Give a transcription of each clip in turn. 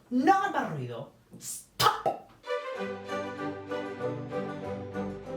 no hagas más ruido. ¡Stop!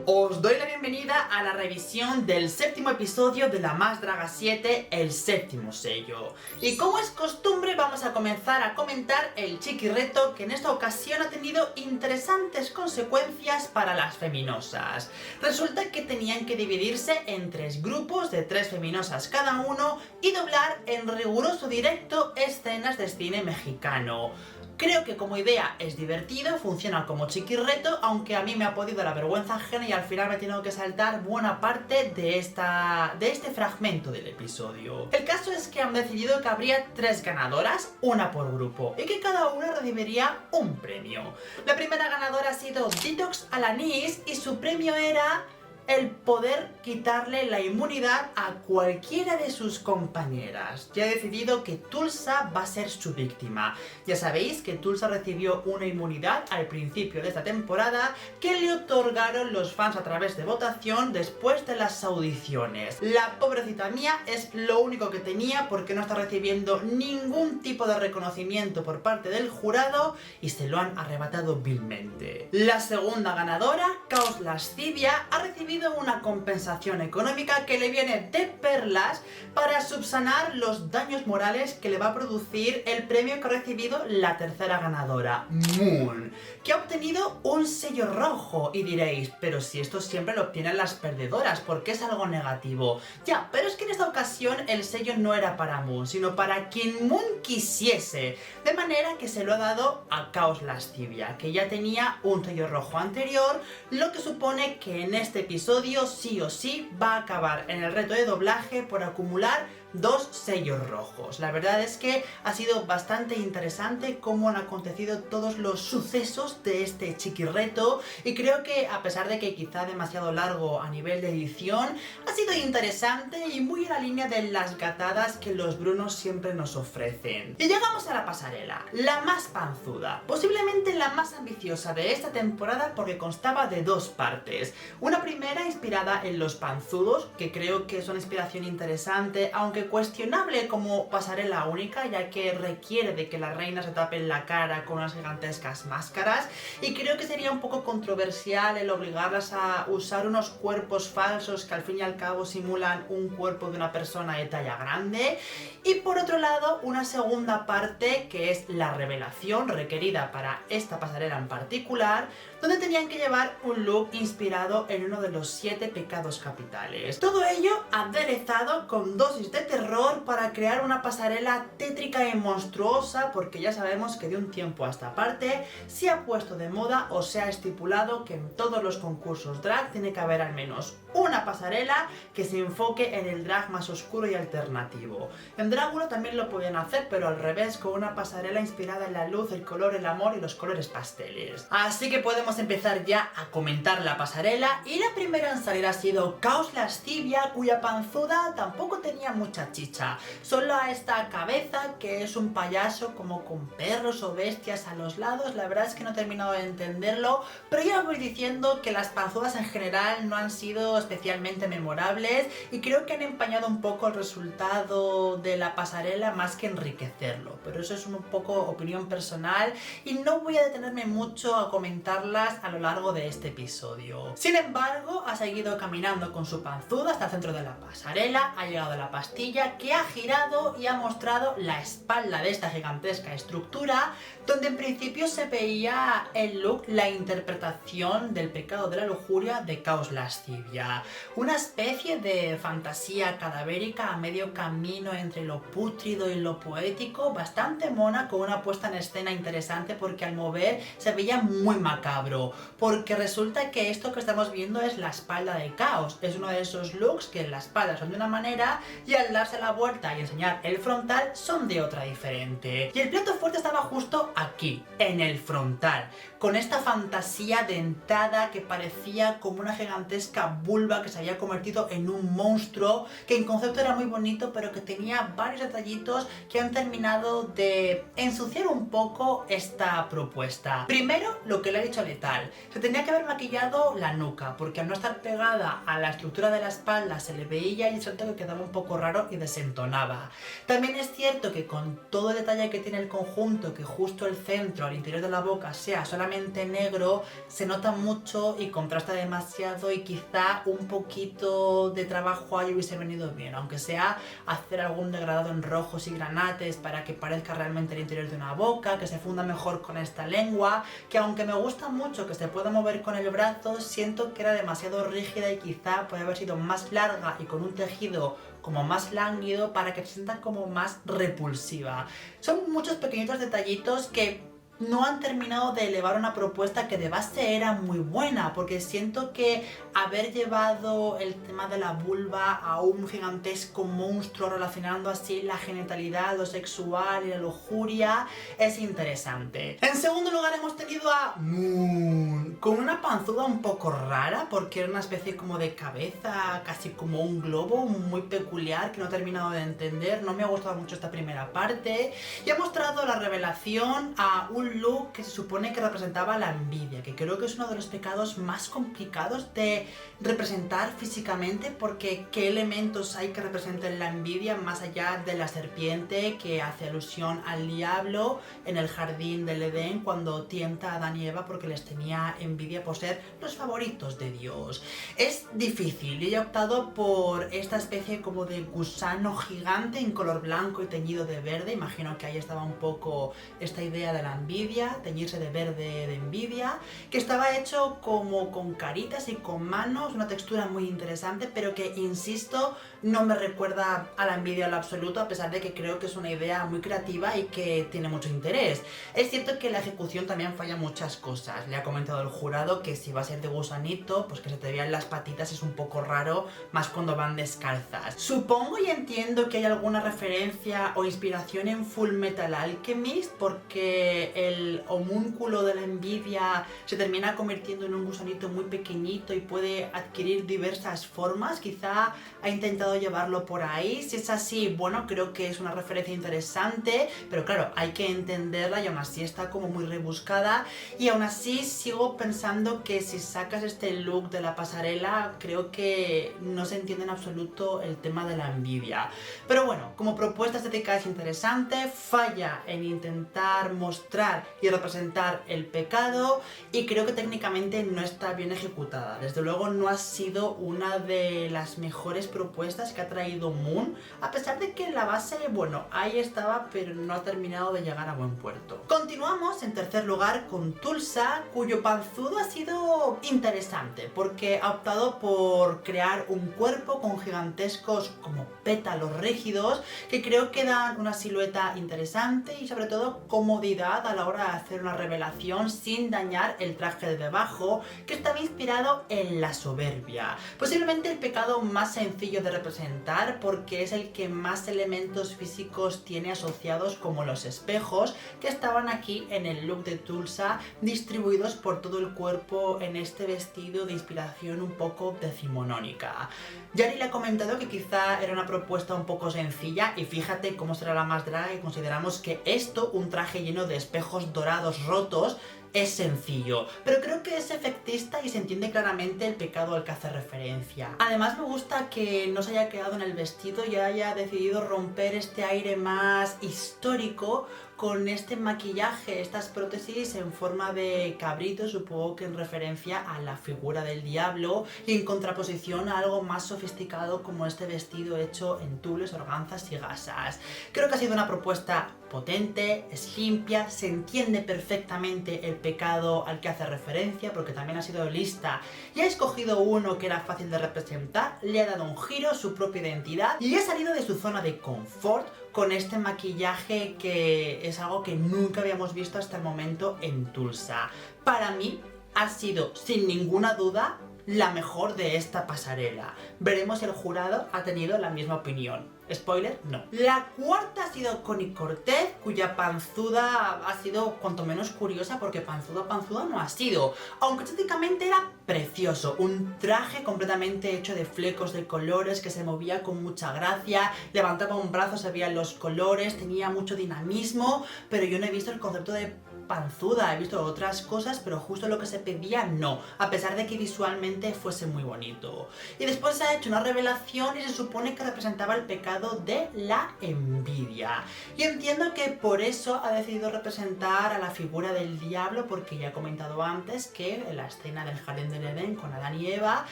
Os doy la bienvenida a la revisión del séptimo episodio de La Más Draga 7, el séptimo sello. Y como es costumbre, vamos a comenzar a comentar el chiquirreto, que en esta ocasión ha tenido interesantes consecuencias para las feminosas. Resulta que tenían que dividirse en 3 grupos de 3 feminosas cada uno y doblar en riguroso directo escenas de cine mexicano. Creo que como idea es divertido, funciona como chiquirreto, aunque a mí me ha podido la vergüenza ajena y al final me he tenido que saltar buena parte de este fragmento del episodio. El caso es que han decidido que habría 3 ganadoras, una por grupo, y que cada una recibiría un premio. La primera ganadora ha sido Detox Alanis y su premio era el poder quitarle la inmunidad a cualquiera de sus compañeras. Ya he decidido que Tulsa va a ser su víctima. Ya sabéis que Tulsa recibió una inmunidad al principio de esta temporada que le otorgaron los fans a través de votación después de las audiciones. La pobrecita mía es lo único que tenía porque no está recibiendo ningún tipo de reconocimiento por parte del jurado y se lo han arrebatado vilmente. La segunda ganadora, Caos Lascivia, ha recibido una compensación económica que le viene de perlas para subsanar los daños morales que le va a producir el premio que ha recibido la tercera ganadora, Moon, que ha obtenido un sello rojo. Y diréis, pero si esto siempre lo obtienen las perdedoras, porque es algo negativo. Ya, pero es que en esta ocasión el sello no era para Moon, sino para quien Moon quisiese, de manera que se lo ha dado a Caos Lascivia, que ya tenía un sello rojo anterior, lo que supone que en este episodio sí o sí va a acabar en el reto de doblaje por acumular 2 sellos rojos. La verdad es que ha sido bastante interesante cómo han acontecido todos los sucesos de este chiquirreto y creo que a pesar de que quizá demasiado largo a nivel de edición, ha sido interesante y muy en la línea de las gatadas que los Brunos siempre nos ofrecen. Y llegamos a la pasarela, la más panzuda, posiblemente la más ambiciosa de esta temporada porque constaba de 2 partes. Una primera inspirada en los panzudos, que creo que es una inspiración interesante, aunque cuestionable como pasarela única, ya que requiere de que la reina se tape la cara con unas gigantescas máscaras, y creo que sería un poco controversial el obligarlas a usar unos cuerpos falsos que al fin y al cabo simulan un cuerpo de una persona de talla grande. Y por otro lado, una segunda parte que es la revelación requerida para esta pasarela en particular, donde tenían que llevar un look inspirado en uno de los 7 pecados capitales. Todo ello aderezado con dosis de terror para crear una pasarela tétrica y monstruosa, porque ya sabemos que de un tiempo a esta parte se ha puesto de moda o se ha estipulado que en todos los concursos drag tiene que haber al menos una pasarela que se enfoque en el drag más oscuro y alternativo. En Drácula también lo podían hacer, pero al revés, con una pasarela inspirada en la luz, el color, el amor y los colores pasteles. Así que podemos empezar ya a comentar la pasarela, y la primera en salir ha sido Caos Lascivia, cuya panzuda tampoco tenía mucha chicha. Solo a esta cabeza, que es un payaso como con perros o bestias a los lados. La verdad es que no he terminado de entenderlo, pero ya os voy diciendo que las panzudas en general no han sido especialmente memorables y creo que han empañado un poco el resultado de la pasarela más que enriquecerlo, pero eso es un poco opinión personal y no voy a detenerme mucho a comentarlas a lo largo de este episodio. Sin embargo, ha seguido caminando con su panzuda hasta el centro de la pasarela, ha llegado a la pastilla, que ha girado y ha mostrado la espalda de esta gigantesca estructura, donde en principio se veía el look, la interpretación del pecado de la lujuria de Caos Lascivia, una especie de fantasía cadavérica a medio camino entre lo pútrido y lo poético, bastante mona, con una puesta en escena interesante porque al mover se veía muy macabro, porque resulta que esto que estamos viendo es la espalda de Caos, es uno de esos looks que en la espalda son de una manera y al darse la vuelta y enseñar el frontal son de otra diferente. Y el plato fuerte estaba justo aquí, en el frontal, con esta fantasía dentada que parecía como una gigantesca vulva que se había convertido en un monstruo, que en concepto era muy bonito pero que tenía varios detallitos que han terminado de ensuciar un poco esta propuesta. Primero, lo que le ha dicho Leticia tal. Se tenía que haber maquillado la nuca, porque al no estar pegada a la estructura de la espalda se le veía y siento que quedaba un poco raro y desentonaba. También es cierto que con todo el detalle que tiene el conjunto, que justo el centro, al interior de la boca, sea solamente negro, se nota mucho y contrasta demasiado, y quizá un poquito de trabajo ahí hubiese venido bien, aunque sea hacer algún degradado en rojos y granates para que parezca realmente el interior de una boca, que se funda mejor con esta lengua, que aunque me gusta mucho que se pueda mover con el brazo, siento que era demasiado rígida y quizá puede haber sido más larga y con un tejido como más lánguido para que se sienta como más repulsiva. Son muchos pequeñitos detallitos que no han terminado de elevar una propuesta que de base era muy buena, porque siento que haber llevado el tema de la vulva a un gigantesco monstruo relacionando así la genitalidad, lo sexual y la lujuria es interesante. En segundo lugar hemos tenido a Moon, con una panzuda un poco rara, porque era una especie como de cabeza, casi como un globo, muy peculiar que no he terminado de entender. No me ha gustado mucho esta primera parte, y ha mostrado la revelación a un look que se supone que representaba la envidia, que creo que es uno de los pecados más complicados de representar físicamente, porque qué elementos hay que representen la envidia más allá de la serpiente que hace alusión al diablo en el jardín del Edén cuando tienta a Adán y Eva porque les tenía envidia por ser los favoritos de Dios. Es difícil y he optado por esta especie como de gusano gigante en color blanco y teñido de verde. Imagino que ahí estaba un poco esta idea de la envidia, teñirse de verde de envidia, que estaba hecho como con caritas y con manos, una textura muy interesante, pero que, insisto, no me recuerda a la envidia en lo absoluto, a pesar de que creo que es una idea muy creativa y que tiene mucho interés. Es cierto que la ejecución también falla muchas cosas. Le ha comentado el jurado que si va a ser de gusanito, pues que se te vean las patitas es un poco raro, más cuando van descalzas. Supongo y entiendo que hay alguna referencia o inspiración en Fullmetal Alchemist, porque el homúnculo de la envidia se termina convirtiendo en un gusanito muy pequeñito y puede adquirir diversas formas. Quizá ha intentado llevarlo por ahí. Si es así, bueno, creo que es una referencia interesante, pero claro, hay que entenderla y aún así está como muy rebuscada, y aún así sigo pensando que si sacas este look de la pasarela, creo que no se entiende en absoluto el tema de la envidia. Pero bueno, como propuesta estética es interesante, falla en intentar mostrar y representar el pecado, y creo que técnicamente no está bien ejecutada. Desde luego no ha sido una de las mejores propuestas que ha traído Moon, a pesar de que la base, bueno, ahí estaba, pero no ha terminado de llegar a buen puerto. Continuamos en tercer lugar con Tulsa, cuyo panzudo ha sido interesante, porque ha optado por crear un cuerpo con gigantescos como pétalos rígidos, que creo que dan una silueta interesante y sobre todo comodidad a la hora de hacer una revelación sin dañar el traje de debajo, que estaba inspirado en la soberbia. Posiblemente el pecado más sencillo de representar, porque es el que más elementos físicos tiene asociados, como los espejos, que estaban aquí en el look de Tulsa, distribuidos por todo el cuerpo en este vestido de inspiración un poco decimonónica. Yari le ha comentado que quizá era una propuesta un poco sencilla, y fíjate cómo será la más draga, y consideramos que esto, un traje lleno de espejos dorados rotos, es sencillo, pero creo que es efectista y se entiende claramente el pecado al que hace referencia. Además me gusta que no se haya quedado en el vestido y haya decidido romper este aire más histórico con este maquillaje, estas prótesis en forma de cabrito, supongo que en referencia a la figura del diablo, y en contraposición a algo más sofisticado como este vestido hecho en tules, organzas y gasas. Creo que ha sido una propuesta potente, es limpia, se entiende perfectamente el pecado al que hace referencia, porque también ha sido lista y ha escogido uno que era fácil de representar, le ha dado un giro, su propia identidad, y ha salido de su zona de confort con este maquillaje que es algo que nunca habíamos visto hasta el momento en Tulsa. Para mí ha sido, sin ninguna duda, la mejor de esta pasarela. Veremos si el jurado ha tenido la misma opinión. Spoiler, no. La cuarta ha sido Connie Cortez, cuya panzuda ha sido cuanto menos curiosa, porque panzuda no ha sido, aunque estéticamente era precioso. Un traje completamente hecho de flecos de colores que se movía con mucha gracia, levantaba un brazo, se veían los colores, tenía mucho dinamismo, pero yo no he visto el concepto de panzuda, he visto otras cosas, pero justo lo que se pedía no, a pesar de que visualmente fuese muy bonito. Y después se ha hecho una revelación y se supone que representaba el pecado de la envidia. Y entiendo que por eso ha decidido representar a la figura del diablo, porque ya he comentado antes que en la escena del jardín del Edén con Adán y Eva,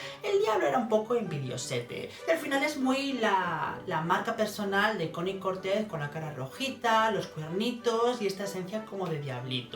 el diablo era un poco envidiosete. Y al final es muy la marca personal de Connie Cortez, con la cara rojita, los cuernitos y esta esencia como de diablito.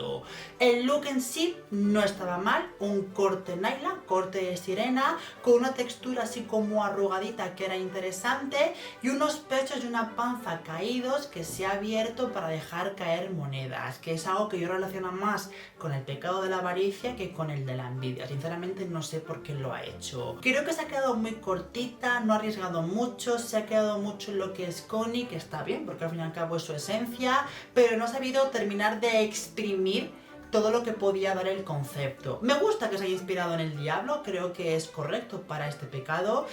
El look en sí no estaba mal, un corte nylon, corte de sirena, con una textura así como arrugadita que era interesante y unos pechos y una panza caídos que se ha abierto para dejar caer monedas, que es algo que yo relaciono más con el pecado de la avaricia que con el de la envidia. Sinceramente no sé por qué lo ha hecho. Creo que se ha quedado muy cortita, no ha arriesgado mucho, se ha quedado mucho en lo que es Connie, que está bien porque al fin y al cabo es su esencia, pero no ha sabido terminar de exprimir todo lo que podía dar el concepto. Me gusta que se haya inspirado en el diablo, creo que es correcto para este pecado,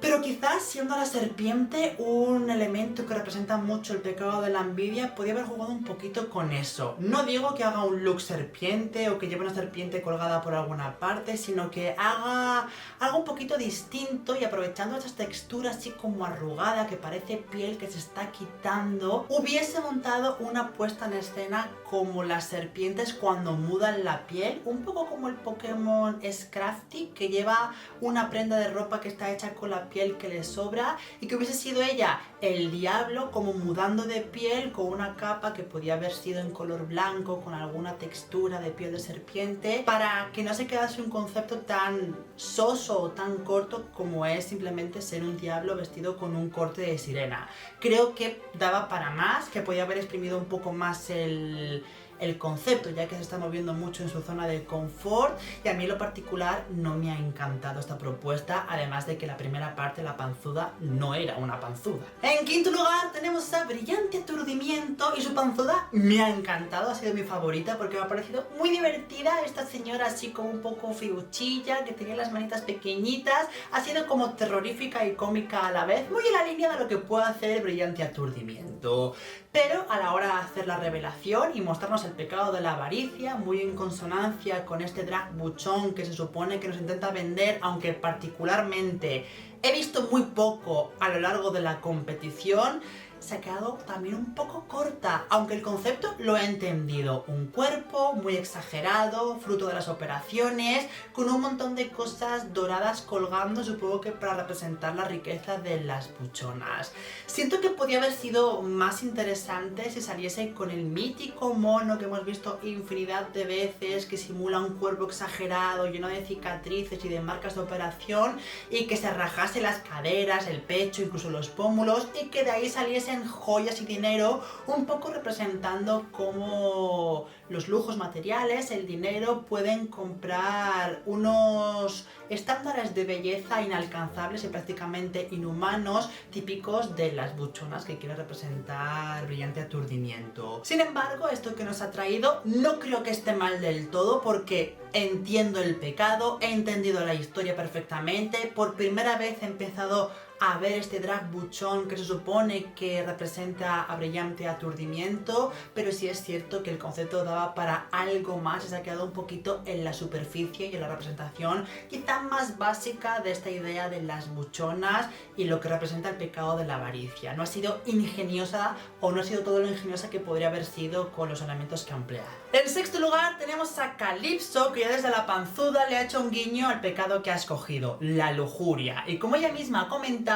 pero quizás siendo la serpiente un elemento que representa mucho el pecado de la envidia, podría haber jugado un poquito con eso. No digo que haga un look serpiente o que lleve una serpiente colgada por alguna parte, sino que haga algo un poquito distinto y aprovechando esas texturas así como arrugada que parece piel que se está quitando, hubiese montado una puesta en escena como las serpientes cuando mudan la piel, un poco como el Pokémon Scrafty, que lleva una prenda de ropa que está hecha con la piel que le sobra, y que hubiese sido ella el diablo como mudando de piel con una capa que podía haber sido en color blanco con alguna textura de piel de serpiente, para que no se quedase un concepto tan soso o tan corto como es simplemente ser un diablo vestido con un corte de sirena. Creo que daba para más, que podía haber exprimido un poco más el concepto, ya que se está moviendo mucho en su zona de confort, y a mí en lo particular no me ha encantado esta propuesta, además de que la primera parte, la panzuda, no era una panzuda. En quinto lugar tenemos a Brillante Aturdimiento, y su panzuda me ha encantado, ha sido mi favorita porque me ha parecido muy divertida. Esta señora así como un poco figuchilla, que tenía las manitas pequeñitas, ha sido como terrorífica y cómica a la vez, muy en la línea de lo que puede hacer Brillante Aturdimiento. Pero a la hora de hacer la revelación y mostrarnos el pecado de la avaricia, muy en consonancia con este drag buchón que se supone que nos intenta vender, aunque particularmente he visto muy poco a lo largo de la competición, se ha quedado también un poco corta, aunque el concepto lo he entendido. Un cuerpo muy exagerado, fruto de las operaciones, con un montón de cosas doradas colgando, supongo que para representar la riqueza de las buchonas. Siento que podía haber sido más interesante si saliese con el mítico mono que hemos visto infinidad de veces, que simula un cuerpo exagerado, lleno de cicatrices y de marcas de operación, y que se rajase las caderas, el pecho, incluso los pómulos, y que de ahí saliese joyas y dinero, un poco representando cómo los lujos materiales, el dinero, pueden comprar unos estándares de belleza inalcanzables y prácticamente inhumanos, típicos de las buchonas que quiere representar Brillante Aturdimiento. Sin embargo, esto que nos ha traído no creo que esté mal del todo, porque entiendo el pecado, he entendido la historia perfectamente, por primera vez he empezado a ver este drag buchón que se supone que representa a Brillante Aturdimiento, pero sí es cierto que el concepto daba para algo más y se ha quedado un poquito en la superficie y en la representación quizá más básica de esta idea de las buchonas y lo que representa el pecado de la avaricia. No ha sido ingeniosa, o no ha sido todo lo ingeniosa que podría haber sido con los elementos que ha empleado. En sexto lugar tenemos a Calypso, que ya desde la panzuda le ha hecho un guiño al pecado que ha escogido, la lujuria, y como ella misma ha comentado,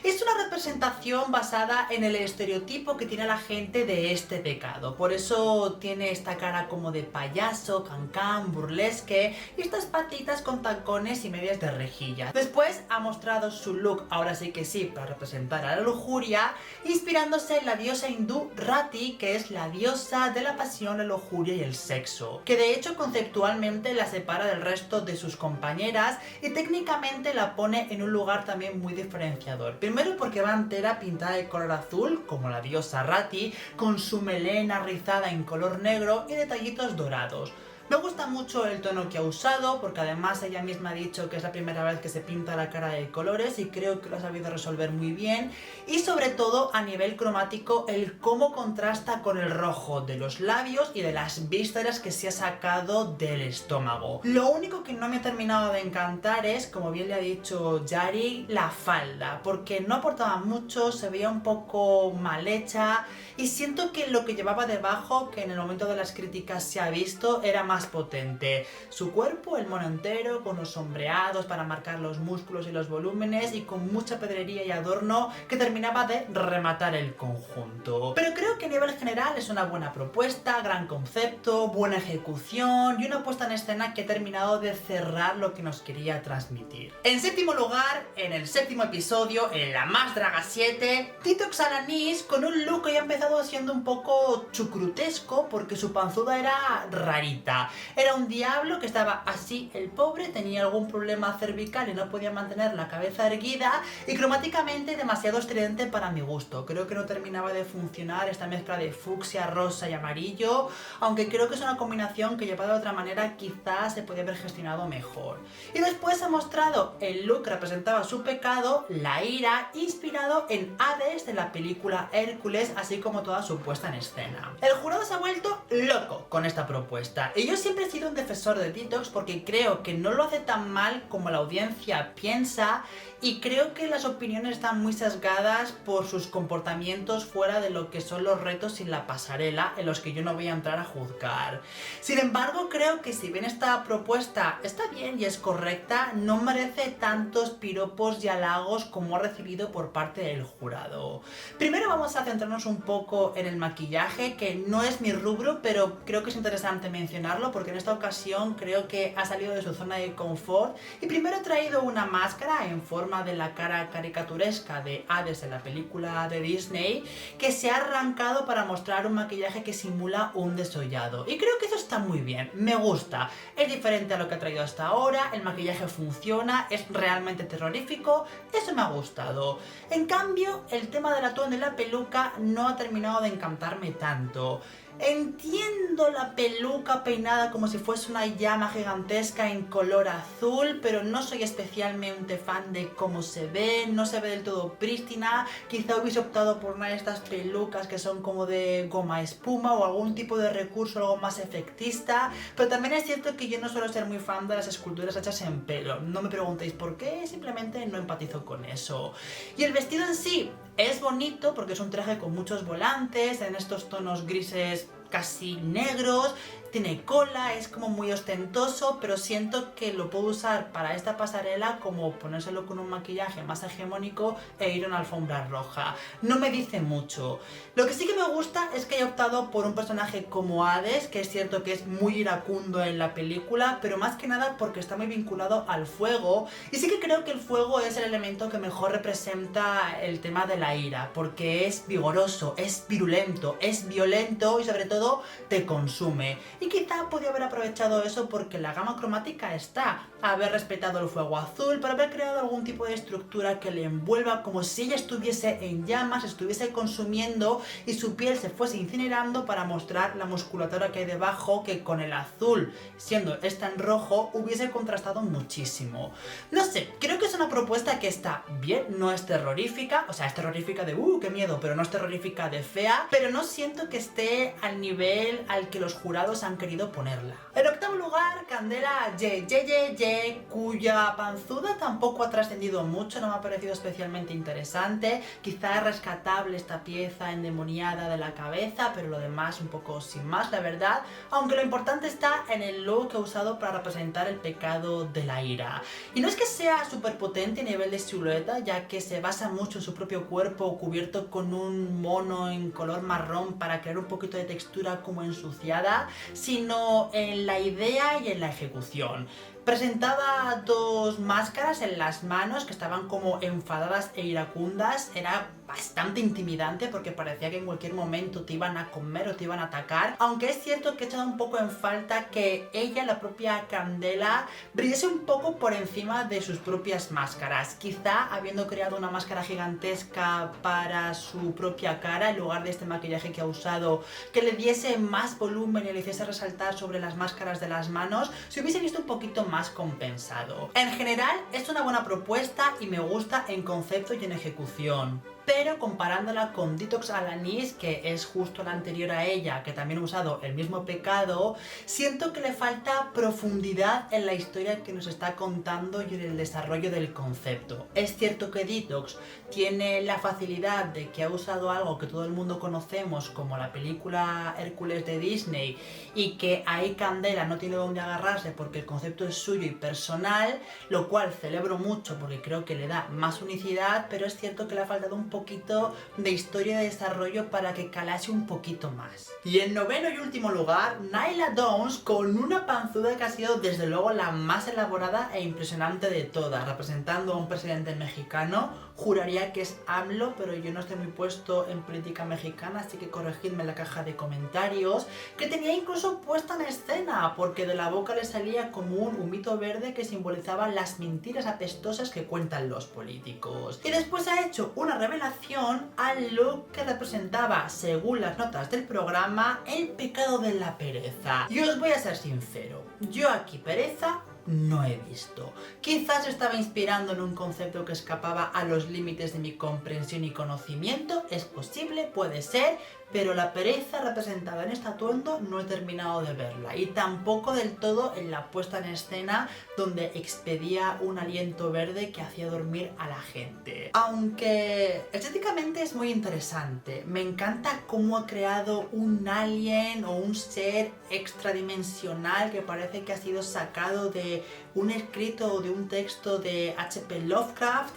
es una representación basada en el estereotipo que tiene la gente de este pecado. Por eso tiene esta cara como de payaso, cancán, burlesque, y estas patitas con tacones y medias de rejilla. Después ha mostrado su look, ahora sí que sí, para representar a la lujuria, inspirándose en la diosa hindú Rati, que es la diosa de la pasión, la lujuria y el sexo, que de hecho conceptualmente la separa del resto de sus compañeras y técnicamente la pone en un lugar también muy diferenciador. Primero porque va entera pintada de color azul, como la diosa Rati, con su melena rizada en color negro y detallitos dorados. Me gusta mucho el tono que ha usado, porque además ella misma ha dicho que es la primera vez que se pinta la cara de colores y creo que lo ha sabido resolver muy bien. Y sobre todo a nivel cromático, el cómo contrasta con el rojo de los labios y de las vísceras que se ha sacado del estómago. Lo único que no me ha terminado de encantar es, como bien le ha dicho Yari, la falda, porque no aportaba mucho, se veía un poco mal hecha y siento que lo que llevaba debajo, que en el momento de las críticas se ha visto, era más potente. Su cuerpo, el mono entero, con los sombreados para marcar los músculos y los volúmenes y con mucha pedrería y adorno que terminaba de rematar el conjunto. Pero creo que a nivel general es una buena propuesta, gran concepto, buena ejecución y una puesta en escena que ha terminado de cerrar lo que nos quería transmitir. En séptimo lugar, en el séptimo episodio, en La Más Draga 7, Detox Alanis con un look que ya ha empezado siendo un poco chucrutesco porque su panzuda era rarita. Era un diablo que estaba así, el pobre, tenía algún problema cervical y no podía mantener la cabeza erguida y cromáticamente demasiado estridente para mi gusto. Creo que no terminaba de funcionar esta mezcla de fucsia, rosa y amarillo, aunque creo que es una combinación que llevada de otra manera quizás se podía haber gestionado mejor. Y después ha mostrado el look que representaba su pecado, la ira, inspirado en Hades de la película Hércules, así como toda su puesta en escena. El jurado se ha vuelto loco con esta propuesta y yo siempre he sido un defensor de Detox porque creo que no lo hace tan mal como la audiencia piensa y creo que las opiniones están muy sesgadas por sus comportamientos fuera de lo que son los retos y la pasarela, en los que yo no voy a entrar a juzgar. Sin embargo, creo que si bien esta propuesta está bien y es correcta, no merece tantos piropos y halagos como ha recibido por parte del jurado. Primero vamos a centrarnos un poco en el maquillaje, que no es mi rubro, pero creo que es interesante mencionarlo porque en esta ocasión creo que ha salido de su zona de confort y primero he traído una máscara en forma de la cara caricaturesca de Hades en la película de Disney, que se ha arrancado para mostrar un maquillaje que simula un desollado. Y creo que eso está muy bien, me gusta. Es diferente a lo que ha traído hasta ahora, el maquillaje funciona, es realmente terrorífico, eso me ha gustado. En cambio, el tema del atuendo y la peluca no ha terminado de encantarme tanto. Entiendo la peluca peinada como si fuese una llama gigantesca en color azul, pero no soy especialmente fan de cómo se ve, no se ve del todo prístina. Quizá hubiese optado por una de estas pelucas que son como de goma espuma o algún tipo de recurso algo más efectista, pero también es cierto que yo no suelo ser muy fan de las esculturas hechas en pelo. No me preguntéis por qué, simplemente no empatizo con eso. Y el vestido en sí es bonito porque es un traje con muchos volantes, en estos tonos grises casi negros, tiene cola, es como muy ostentoso, pero siento que lo puedo usar para esta pasarela como ponérselo con un maquillaje más hegemónico e ir a una alfombra roja. No me dice mucho. Lo que sí que me gusta es que haya optado por un personaje como Hades, que es cierto que es muy iracundo en la película, pero más que nada porque está muy vinculado al fuego, y sí que creo que el fuego es el elemento que mejor representa el tema de la ira, porque es vigoroso, es virulento, es violento y sobre todo te consume. Y quizá podía haber aprovechado eso porque la gama cromática está, haber respetado el fuego azul, para haber creado algún tipo de estructura que le envuelva como si ella estuviese en llamas, estuviese consumiendo y su piel se fuese incinerando para mostrar la musculatura que hay debajo, que con el azul, siendo esta en rojo, hubiese contrastado muchísimo. No sé, creo que es una propuesta que está bien, no es terrorífica, o sea, es terrorífica de qué miedo, pero no es terrorífica de fea, pero no siento que esté al nivel al que los jurados han querido ponerla. En octavo lugar, Candela Ye, cuya panzuda tampoco ha trascendido mucho, no me ha parecido especialmente interesante. Quizá es rescatable esta pieza endemoniada de la cabeza, pero lo demás un poco sin más, la verdad. Aunque lo importante está en el look que ha usado para representar el pecado de la ira. Y no es que sea súper potente a nivel de silueta, ya que se basa mucho en su propio cuerpo cubierto con un mono en color marrón para crear un poquito de textura como ensuciada, sino en la idea y en la ejecución. Presentaba dos máscaras en las manos que estaban como enfadadas e iracundas, era bastante intimidante porque parecía que en cualquier momento te iban a comer o te iban a atacar, aunque es cierto que he echado un poco en falta que ella, la propia Candela, brillase un poco por encima de sus propias máscaras, quizá habiendo creado una máscara gigantesca para su propia cara en lugar de este maquillaje que ha usado, que le diese más volumen y le hiciese resaltar sobre las máscaras de las manos, se hubiese visto un poquito más compensado. En general es una buena propuesta y me gusta en concepto y en ejecución, pero comparándola con Detox Alanis, que es justo la anterior a ella, que también ha usado el mismo pecado, siento que le falta profundidad en la historia que nos está contando y en el desarrollo del concepto. Es cierto que Detox tiene la facilidad de que ha usado algo que todo el mundo conocemos, como la película Hércules de Disney, y que ahí Candela no tiene donde agarrarse porque el concepto es suyo y personal, lo cual celebro mucho porque creo que le da más unicidad, pero es cierto que le ha faltado un poquito de historia de desarrollo para que calase un poquito más. Y en noveno y último lugar, Nyla Downs, con una panzuda que ha sido desde luego la más elaborada e impresionante de todas, representando a un presidente mexicano. Juraría que es AMLO, pero yo no estoy muy puesto en política mexicana, así que corregidme en la caja de comentarios, que tenía incluso puesta en escena, porque de la boca le salía como un humito verde que simbolizaba las mentiras apestosas que cuentan los políticos. Y después ha hecho una revelación a lo que representaba, según las notas del programa, el pecado de la pereza. Y os voy a ser sincero, yo aquí pereza no he visto. Quizás estaba inspirando en un concepto que escapaba a los límites de mi comprensión y conocimiento, es posible, puede ser, pero la pereza representada en este atuendo no he terminado de verla, y tampoco del todo en la puesta en escena donde expedía un aliento verde que hacía dormir a la gente. Aunque estéticamente es muy interesante, me encanta cómo ha creado un alien o un ser extradimensional que parece que ha sido sacado de un escrito o de un texto de H.P. Lovecraft,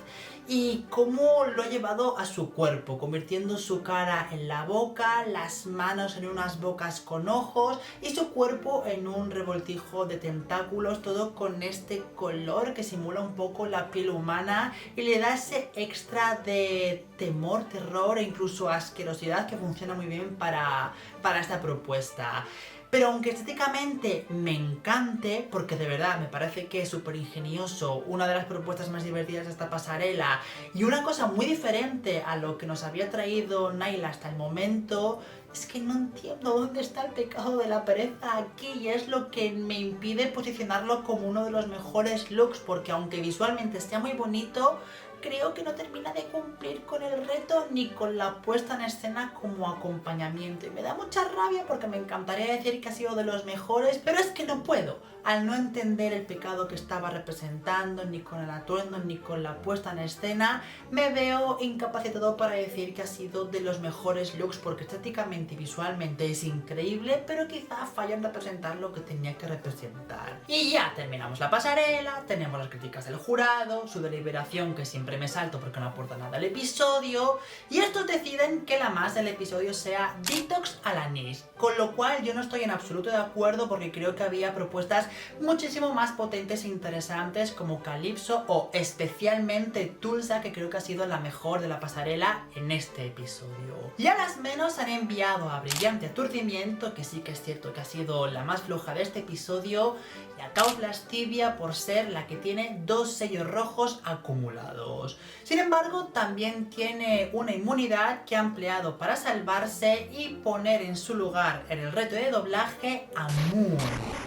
y cómo lo ha llevado a su cuerpo, convirtiendo su cara en la boca, las manos en unas bocas con ojos y su cuerpo en un revoltijo de tentáculos, todo con este color que simula un poco la piel humana y le da ese extra de temor, terror e incluso asquerosidad que funciona muy bien para esta propuesta. Pero aunque estéticamente me encante, porque de verdad me parece que es súper ingenioso, una de las propuestas más divertidas de esta pasarela y una cosa muy diferente a lo que nos había traído Nyla hasta el momento, es que no entiendo dónde está el pecado de la pereza aquí, y es lo que me impide posicionarlo como uno de los mejores looks, porque aunque visualmente sea muy bonito, creo que no termina de cumplir con el reto ni con la puesta en escena como acompañamiento. Y me da mucha rabia porque me encantaría decir que ha sido de los mejores, pero es que no puedo. Al no entender el pecado que estaba representando, ni con el atuendo, ni con la puesta en escena, me veo incapacitado para decir que ha sido de los mejores looks, porque estéticamente y visualmente es increíble, pero quizá falla en representar lo que tenía que representar. Y ya terminamos la pasarela, tenemos las críticas del jurado, su deliberación, que siempre me salto porque no aporta nada al episodio, y estos deciden que la más del episodio sea Detox Alanis, con lo cual yo no estoy en absoluto de acuerdo, porque creo que había propuestas muchísimo más potentes e interesantes como Calypso o especialmente Tulsa, que creo que ha sido la mejor de la pasarela en este episodio. Y a las menos han enviado a Brillante Aturdimiento, que sí que es cierto que ha sido la más floja de este episodio, y a Caos Lascivia por ser la que tiene 2 sellos rojos acumulados. Sin embargo, también tiene una inmunidad que ha empleado para salvarse y poner en su lugar en el reto de doblaje a Moon,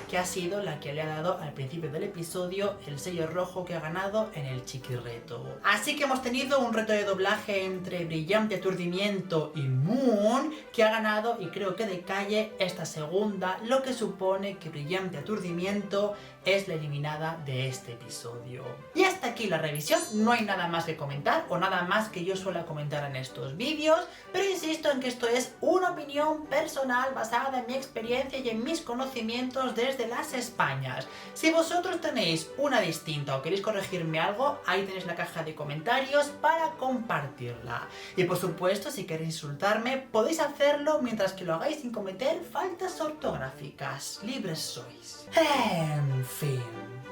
que ha sido la que le ha dado al principio del episodio el sello rojo que ha ganado en el chiquirreto. Así que hemos tenido un reto de doblaje entre Brillante Aturdimiento y Moon, que ha ganado, y creo que de calle, esta segunda, lo que supone que Brillante Aturdimiento es la eliminada de este episodio. Y hasta aquí la revisión, no hay nada más que comentar o nada más que yo suela comentar en estos vídeos, pero insisto en que esto es una opinión personal basada en mi experiencia y en mis conocimientos desde las Españas. Si vosotros tenéis una distinta o queréis corregirme algo, ahí tenéis la caja de comentarios para compartirla. Y por supuesto, si queréis insultarme, podéis hacerlo mientras que lo hagáis sin cometer faltas ortográficas. Libres sois. En fin.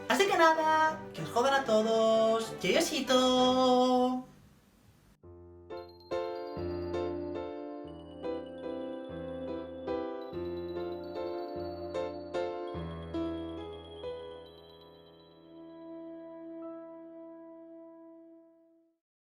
Así que nada, que os jodan a todos. ¡Adiósito!